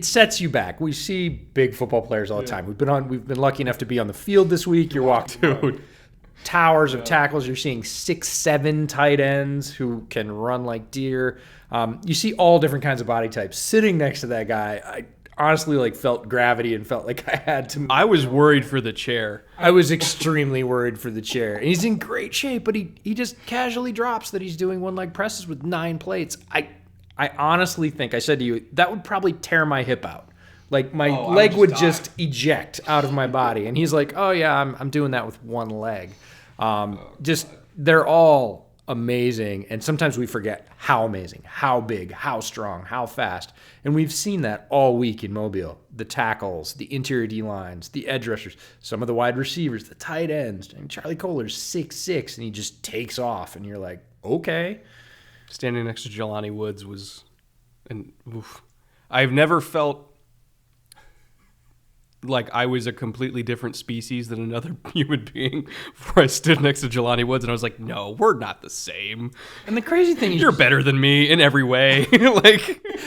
sets you back. We see big football players all the time. We've been lucky enough to be on the field this week. You're walking towers of tackles. You're seeing 6'7" tight ends who can run like deer. You see all different kinds of body types. Sitting next to that guy, I honestly felt gravity and felt like I had to. I was worried for the chair. I was extremely worried for the chair. And he's in great shape, but he just casually drops that he's doing one-leg presses with 9 plates. I honestly think, I said to you, that would probably tear my hip out. My leg would just eject out of my body. And he's like, oh yeah, I'm doing that with one leg. They're all amazing. And sometimes we forget how amazing, how big, how strong, how fast. And we've seen that all week in Mobile. The tackles, the interior D-lines, the edge rushers, some of the wide receivers, the tight ends. And Charlie Kohler's 6'6", and he just takes off. And you're like, okay. Standing next to Jelani Woods was I've never felt like I was a completely different species than another human being before I stood next to Jelani Woods, and I was like, no, we're not the same. And the crazy thing is, you're better than me in every way.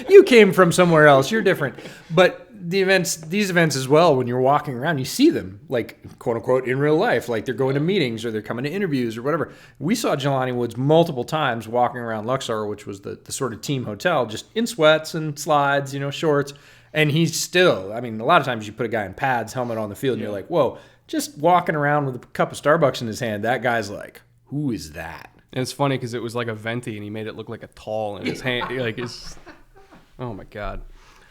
You came from somewhere else. You're different. But these events as well, when you're walking around, you see them, quote unquote, in real life. They're going to meetings or they're coming to interviews or whatever. We saw Jelani Woods multiple times walking around Luxor, which was the sort of team hotel, just in sweats and slides, shorts. And he's still, a lot of times you put a guy in pads, helmet on the field, and you're like, whoa, just walking around with a cup of Starbucks in his hand, that guy's like, who is that? And it's funny because it was like a venti, and he made it look like a tall in his hand. Oh my God.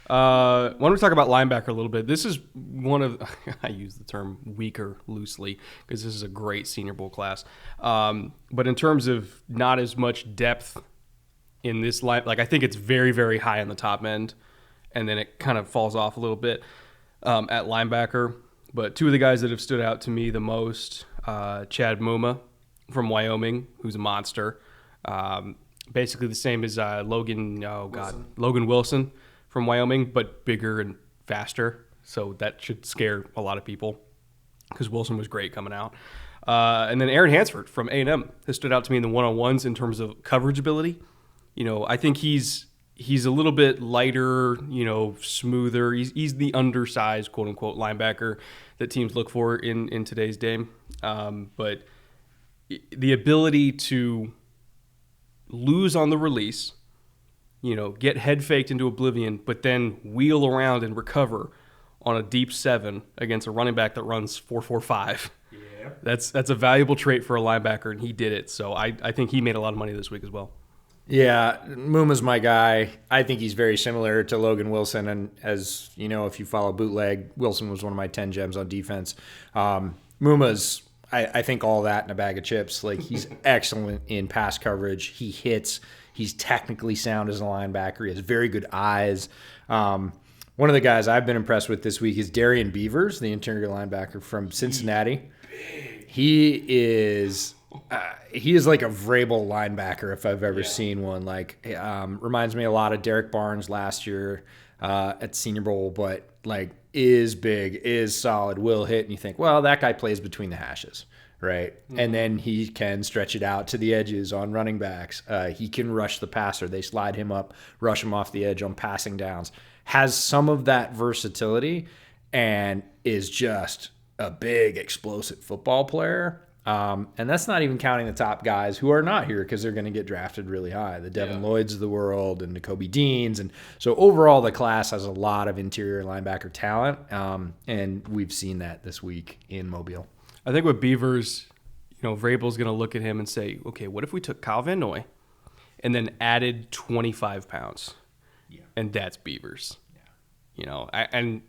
Why don't we talk about linebacker a little bit? This is one of, I use the term weaker loosely because this is a great Senior Bowl class. But in terms of not as much depth in this line, I think it's very, very high on the top end. And then it kind of falls off a little bit at linebacker. But two of the guys that have stood out to me the most, Chad Muma from Wyoming, who's a monster. Basically the same as Logan Wilson from Wyoming, but bigger and faster. So that should scare a lot of people because Wilson was great coming out. And then Aaron Hansford from A&M has stood out to me in the one-on-ones in terms of coverage ability. I think he's a little bit lighter, smoother. He's the undersized, quote unquote, linebacker that teams look for in today's game. But the ability to lose on the release, get head faked into oblivion, but then wheel around and recover on a deep 7 against a running back that runs 4.45. Yeah. That's a valuable trait for a linebacker, and he did it. So I think he made a lot of money this week as well. Yeah, Muma's my guy. I think he's very similar to Logan Wilson. And as you know, if you follow Bootleg, Wilson was one of my 10 gems on defense. Muma's, I think, all that in a bag of chips. He's excellent in pass coverage. He hits. He's technically sound as a linebacker. He has very good eyes. One of the guys I've been impressed with this week is Darian Beavers, the interior linebacker from Cincinnati. He is he is like a Vrabel linebacker if I've ever seen one. Like, reminds me a lot of Derek Barnes last year at Senior Bowl, but like is big, is solid, will hit, and you think, well, that guy plays between the hashes, right? Mm-hmm. And then he can stretch it out to the edges on running backs. He can rush the passer. They slide him up, rush him off the edge on passing downs. Has some of that versatility and is just a big, explosive football player. And that's not even counting the top guys who are not here because they're going to get drafted really high. The Devin Lloyds of the world and the Kobe Deans. And so overall, the class has a lot of interior linebacker talent. And we've seen that this week in Mobile. I think with Beavers, Vrabel's going to look at him and say, okay, what if we took Kyle Van Noy and then added 25 pounds? Yeah. And that's Beavers. Yeah. And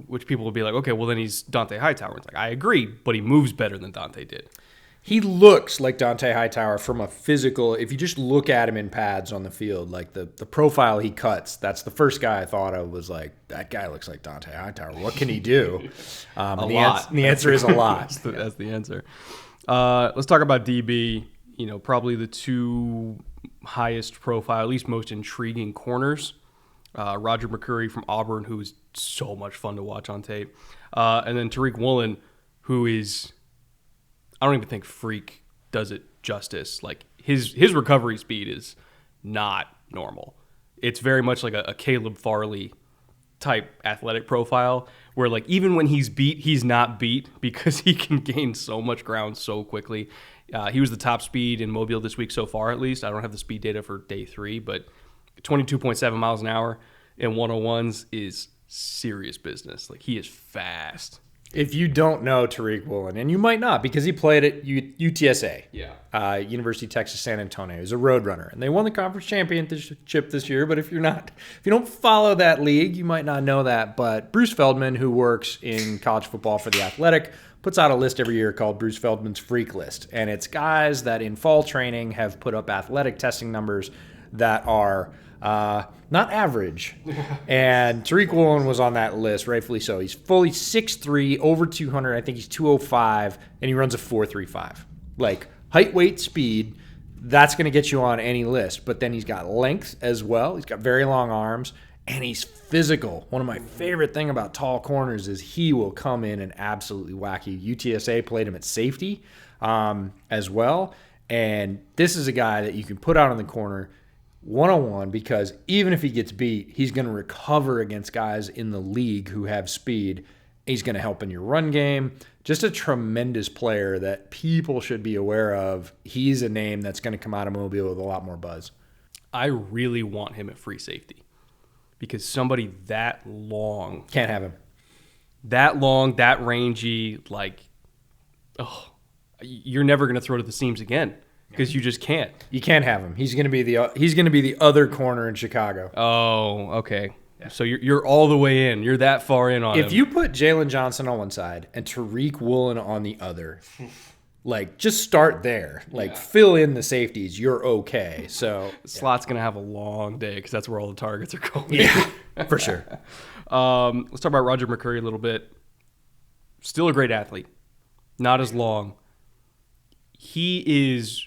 which people will be like, okay, well then he's Dante Hightower. It's like, I agree, but he moves better than Dante did. He looks like Dante Hightower from a physical, if you just look at him in pads on the field, like the profile he cuts, that's the first guy I thought of was like, that guy looks like Dante Hightower. What can he do? A lot. The answer is a lot. That's the answer. Let's talk about DB. Probably the two highest profile, at least most intriguing corners. Roger McCreary from Auburn, who is so much fun to watch on tape. And then Tariq Woolen, who is, I don't even think Freak does it justice. Like his recovery speed is not normal. It's very much like a Caleb Farley type athletic profile where like even when he's beat, he's not beat because he can gain so much ground so quickly. He was the top speed in Mobile this week so far, at least. I don't have the speed data for day 3, but 22.7 miles an hour in 101s is serious business. Like he is fast. If you don't know Tariq Woolen, and you might not because he played at UTSA, University of Texas San Antonio. He's a road runner, and they won the conference championship this year. But if you don't follow that league, you might not know that. But Bruce Feldman, who works in college football for The Athletic, puts out a list every year called Bruce Feldman's Freak List, and it's guys that in fall training have put up athletic testing numbers that are not average. And Tariq Woolen was on that list, rightfully so. He's fully 6'3", over 200. I think he's 205, and he runs a 4.35. Like height, weight, speed, that's going to get you on any list. But then he's got length as well. He's got very long arms, and he's physical. One of my favorite thing about tall corners is he will come in and absolutely whack you. UTSA played him at safety as well. And this is a guy that you can put out on the corner one-on-one because even if he gets beat, he's going to recover against guys in the league who have speed. He's going to help in your run game. Just a tremendous player that people should be aware of. He's a name that's going to come out of Mobile with a lot more buzz. I really want him at free safety because somebody that long. Can't have him. That long, that rangy, you're never going to throw to the seams again. Because you just can't. You can't have him. He's going to be the other corner in Chicago. Oh, okay. Yeah. So you're all the way in. You're that far in on him. If you put Jalen Johnson on one side and Tariq Woolen on the other, just start there. Fill in the safeties. You're okay. So slot's going to have a long day because that's where all the targets are going. Yeah, for sure. Let's talk about Roger McCreary a little bit. Still a great athlete. Not as long. He is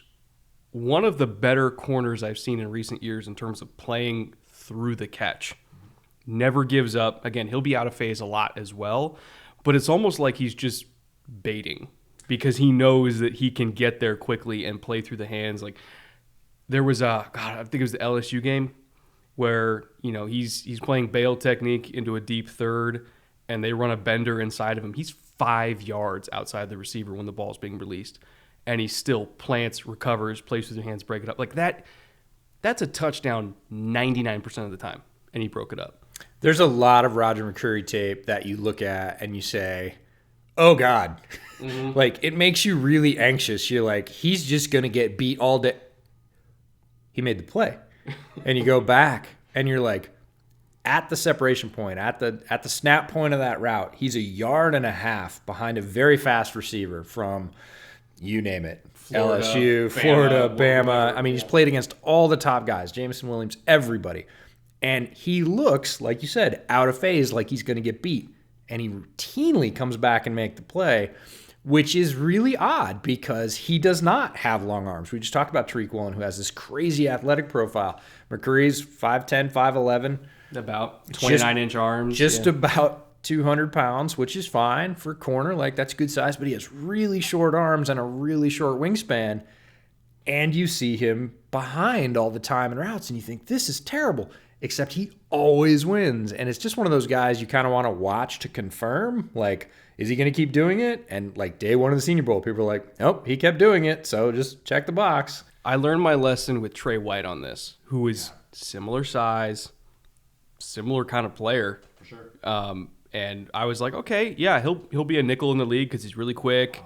one of the better corners I've seen in recent years in terms of playing through the catch. Never gives up. Again, he'll be out of phase a lot as well, but it's almost like he's just baiting because he knows that he can get there quickly and play through the hands. Like there was I think it was the LSU game where, he's playing bail technique into a deep third and they run a bender inside of him. He's 5 yards outside the receiver when the ball's being released. And he still plants, recovers, plays with his hands, break it up. Like that's a touchdown 99% of the time, and he broke it up. There's a lot of Roger McCreary tape that you look at and you say, oh, God. Mm-hmm. It makes you really anxious. You're like, he's just going to get beat all day. He made the play. And you go back, and you're like, at the separation point, at the snap point of that route, he's 1.5 yards behind a very fast receiver from – you name it. Florida, LSU, Florida, Bama. I mean, he's played against all the top guys, Jameson Williams, everybody. And he looks, like you said, out of phase, like he's going to get beat. And he routinely comes back and make the play. which is really odd because he does not have long arms. We just talked about Tariq Woolen, who has this crazy athletic profile. McCreary's 5'10", 5'11". About 29-inch arms. Just about 200 pounds, which is fine for corner. Like, that's good size, but he has really short arms and a really short wingspan. And you see him behind all the time in routes, and you think, this is terrible. Except he always wins. And it's just one of those guys you kind of want to watch to confirm. Like, is he going to keep doing it? And like day one of the Senior Bowl, people are like, oh, he kept doing it, so just check the box. I learned my lesson with Trey White on this, who is similar size, similar kind of player. For sure. And I was like, okay, yeah, he'll be a nickel in the league because he's really quick.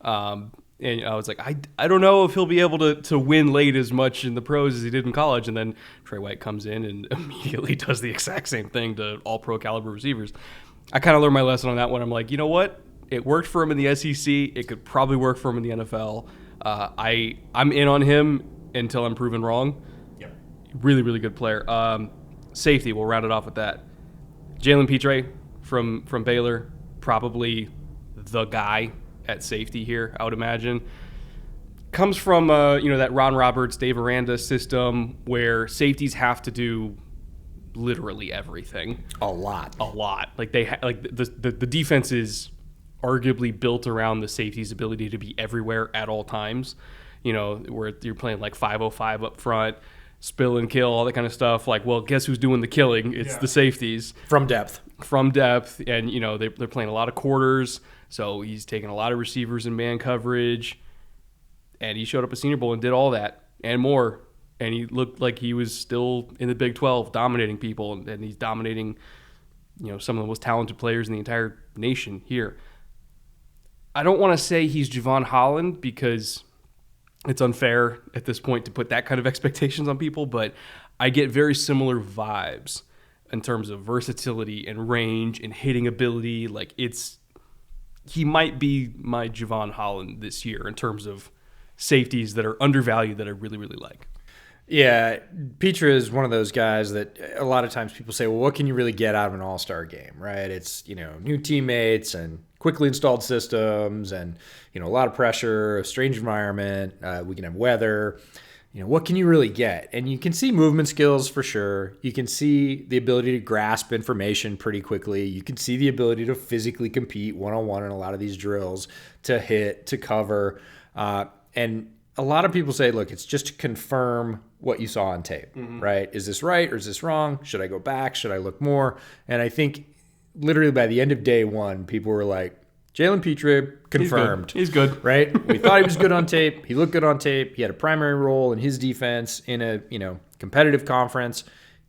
And I was like, I don't know if he'll be able to win late as much in the pros as he did in college. And then Trey White comes in and immediately does the exact same thing to all pro caliber receivers. I kind of learned my lesson on that one. I'm like, you know what? It worked for him in the SEC. It could probably work for him in the NFL. I'm in on him until I'm proven wrong. Yep. Really, really good player. Safety, we'll round it off with that. Jalen Petre from Baylor, probably the guy at safety here, I would imagine. Comes from that Ron Roberts, Dave Aranda system where safeties have to do literally everything. A lot. Like the defense is arguably built around the safety's ability to be everywhere at all times. Where you're playing like 505 up front, spill and kill, all that kind of stuff. Like, well, guess who's doing the killing? It's the safeties. From depth. And, they're playing a lot of quarters, so he's taking a lot of receivers in man coverage. And he showed up at Senior Bowl and did all that and more. And he looked like he was still in the Big 12 dominating people, and he's dominating, some of the most talented players in the entire nation here. I don't want to say he's Javon Holland because it's unfair at this point to put that kind of expectations on people, but I get very similar vibes in terms of versatility and range and hitting ability. Like, he might be my Javon Holland this year in terms of safeties that are undervalued that I really, really like. Yeah, Petra is one of those guys that a lot of times people say, well, what can you really get out of an all-star game, right? It's, new teammates and quickly installed systems and, a lot of pressure, a strange environment. We can have weather. What can you really get? And you can see movement skills for sure. You can see the ability to grasp information pretty quickly. You can see the ability to physically compete one-on-one in a lot of these drills, to hit, to cover. And a lot of people say, look, it's just to confirm what you saw on tape, right? Is this right or is this wrong? Should I go back? Should I look more? And I think literally by the end of day one, people were like, Jalen Petre confirmed. He's good. Right? We thought he was good on tape. He looked good on tape. He had a primary role in his defense in a, competitive conference.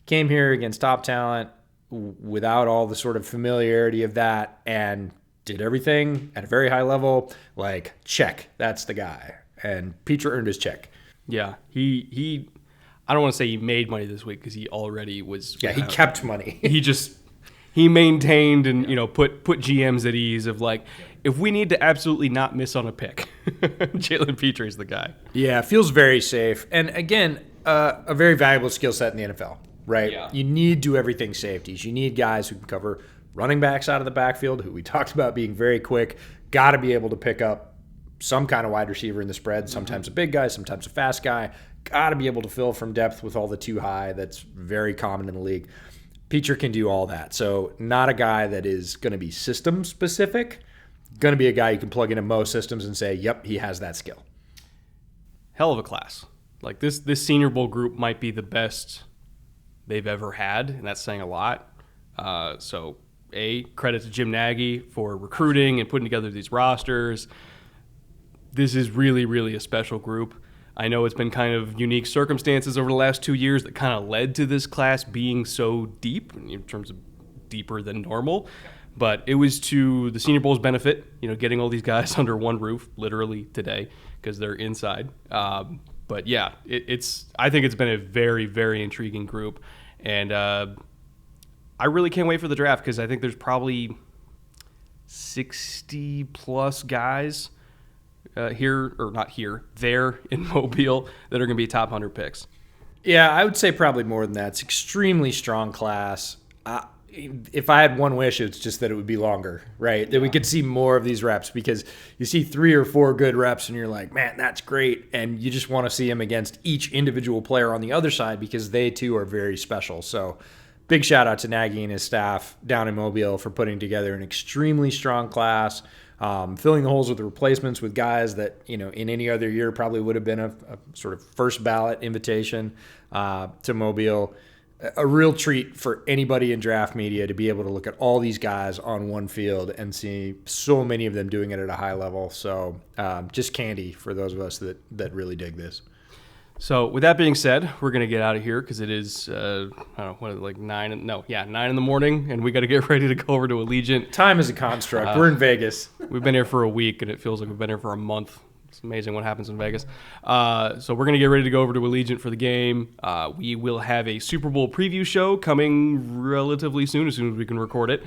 Came here against top talent without all the sort of familiarity of that and did everything at a very high level. Like, check. That's the guy. And Petre earned his check. Yeah. He I don't want to say he made money this week because he already was. Yeah, he kept money. He maintained and, put GMs at ease of like, if we need to absolutely not miss on a pick, Jalen Petre is the guy. Yeah, feels very safe. And again, a very valuable skill set in the NFL, right? Yeah. You need do everything safeties. You need guys who can cover running backs out of the backfield, who we talked about being very quick. Got to be able to pick up some kind of wide receiver in the spread, sometimes a big guy, sometimes a fast guy. Got to be able to fill from depth with all the too high. That's very common in the league. Petre can do all that. So not a guy that is going to be system specific. Going to be a guy you can plug into most systems and say, yep, he has that skill. Hell of a class. Like this Senior Bowl group might be the best they've ever had, and that's saying a lot. So credit to Jim Nagy for recruiting and putting together these rosters. This is really, really a special group. I know it's been kind of unique circumstances over the last 2 years that kind of led to this class being so deep in terms of deeper than normal. But it was to the Senior Bowl's benefit, getting all these guys under one roof, literally today, because they're inside. But yeah, I think it's been a very, very intriguing group. And I really can't wait for the draft because I think there's probably 60 plus guys there in Mobile that are going to be top 100 picks. Yeah, I would say probably more than that. It's extremely strong class. if I had one wish, it's just that it would be longer, right? That we could see more of these reps, because you see 3 or 4 good reps and you're like, man, that's great. And you just want to see them against each individual player on the other side, because they too are very special. So big shout out to Nagy and his staff down in Mobile for putting together an extremely strong class, filling the holes with the replacements with guys that, in any other year probably would have been a sort of first ballot invitation to Mobile. A real treat for anybody in draft media to be able to look at all these guys on one field and see so many of them doing it at a high level. So just candy for those of us that really dig this. So with that being said, we're going to get out of here because it is, I don't know, what is it, like 9 in the morning, and we got to get ready to go over to Allegiant. Time is a construct. We're in Vegas. We've been here for a week, and it feels like we've been here for a month. It's amazing what happens in Vegas. So we're going to get ready to go over to Allegiant for the game. We will have a Super Bowl preview show coming relatively soon as we can record it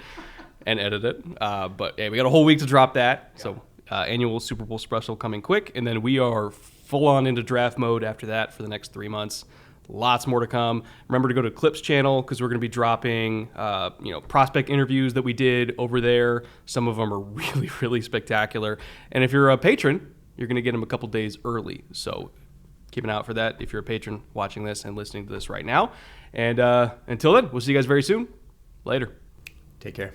and edit it. But yeah, we got a whole week to drop that. So annual Super Bowl special coming quick. And then we are full on into draft mode after that for the next 3 months. Lots more to come. Remember to go to Clips channel because we're going to be dropping, prospect interviews that we did over there. Some of them are really, really spectacular. And if you're a patron, you're going to get them a couple days early. So keep an eye out for that if you're a patron watching this and listening to this right now. And until then, we'll see you guys very soon. Later. Take care.